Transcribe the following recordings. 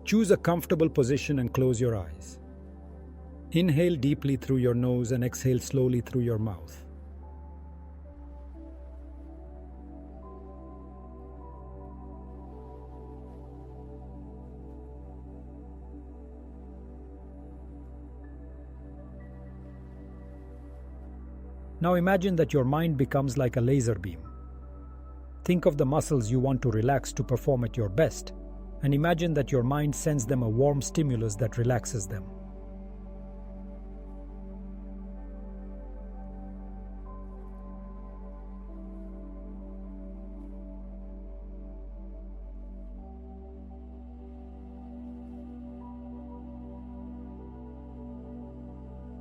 Choose a comfortable position and close your eyes. Inhale deeply through your nose and exhale slowly through your mouth. Now imagine that your mind becomes like a laser beam. Think of the muscles you want to relax to perform at your best, and imagine that your mind sends them a warm stimulus that relaxes them.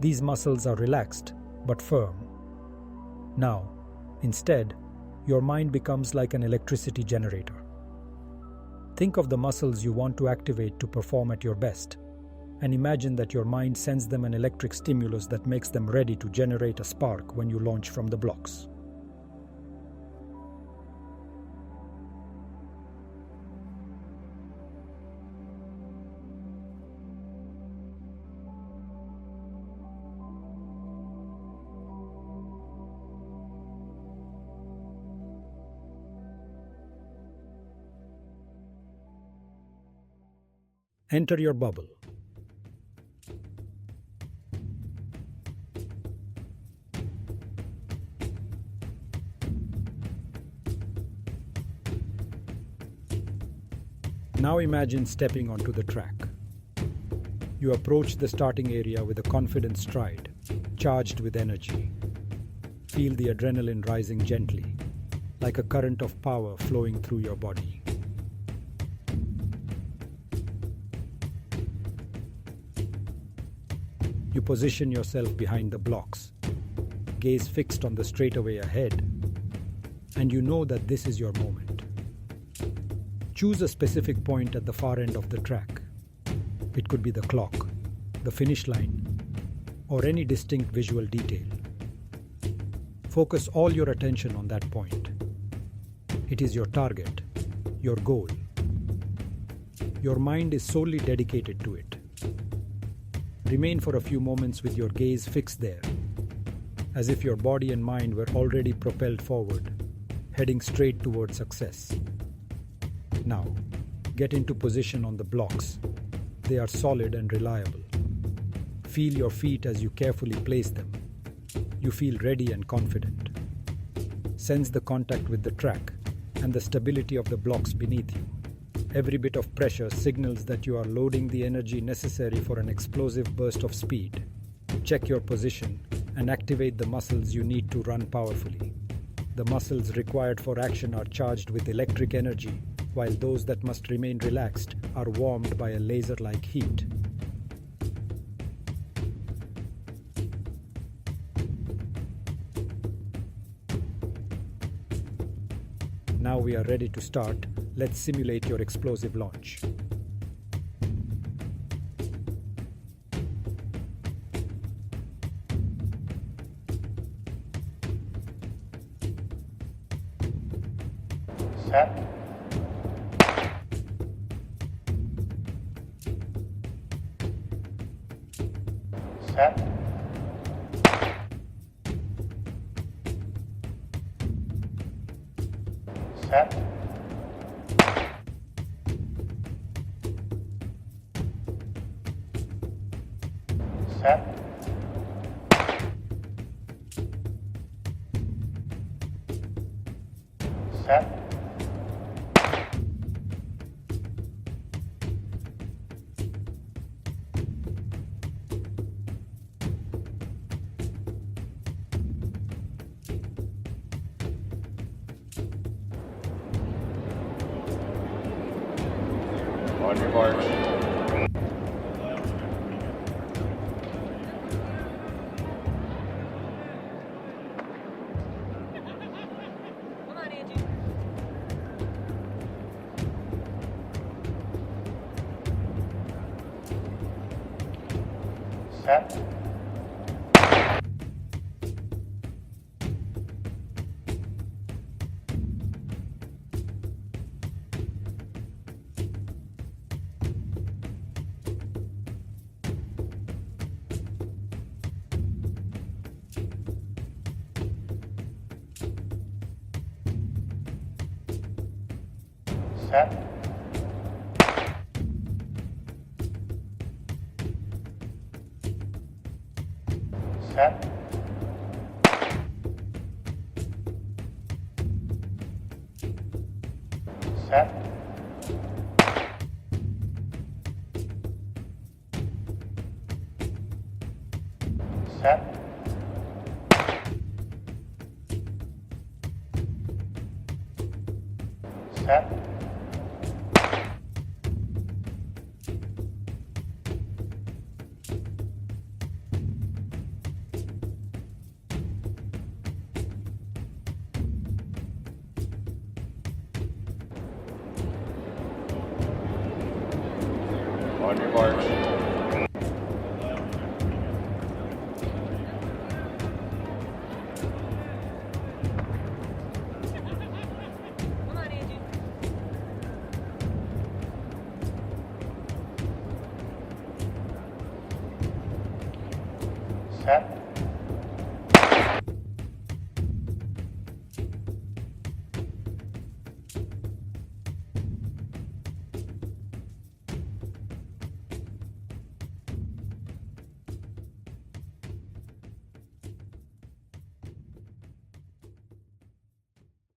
These muscles are relaxed but firm. Now, instead, your mind becomes like an electricity generator. Think of the muscles you want to activate to perform at your best, and imagine that your mind sends them an electric stimulus that makes them ready to generate a spark when you launch from the blocks. Enter your bubble. Now imagine stepping onto the track. You approach the starting area with a confident stride, charged with energy. Feel the adrenaline rising gently, like a current of power flowing through your body. You position yourself behind the blocks, gaze fixed on the straightaway ahead, and you know that this is your moment. Choose a specific point at the far end of the track. It could be the clock, the finish line, or any distinct visual detail. Focus all your attention on that point. It is your target, your goal. Your mind is solely dedicated to it. Remain for a few moments with your gaze fixed there, as if your body and mind were already propelled forward, heading straight towards success. Now, get into position on the blocks. They are solid and reliable. Feel your feet as you carefully place them. You feel ready and confident. Sense the contact with the track and the stability of the blocks beneath you. Every bit of pressure signals that you are loading the energy necessary for an explosive burst of speed. Check your position and activate the muscles you need to run powerfully. The muscles required for action are charged with electric energy, while those that must remain relaxed are warmed by a laser-like heat. Now we are ready to start. Let's simulate your explosive launch. Set. Set. Set. Set. Set. On your mark. Set. Set. Set. Set. Set. Set. On your marks. Come on, Angie. Set.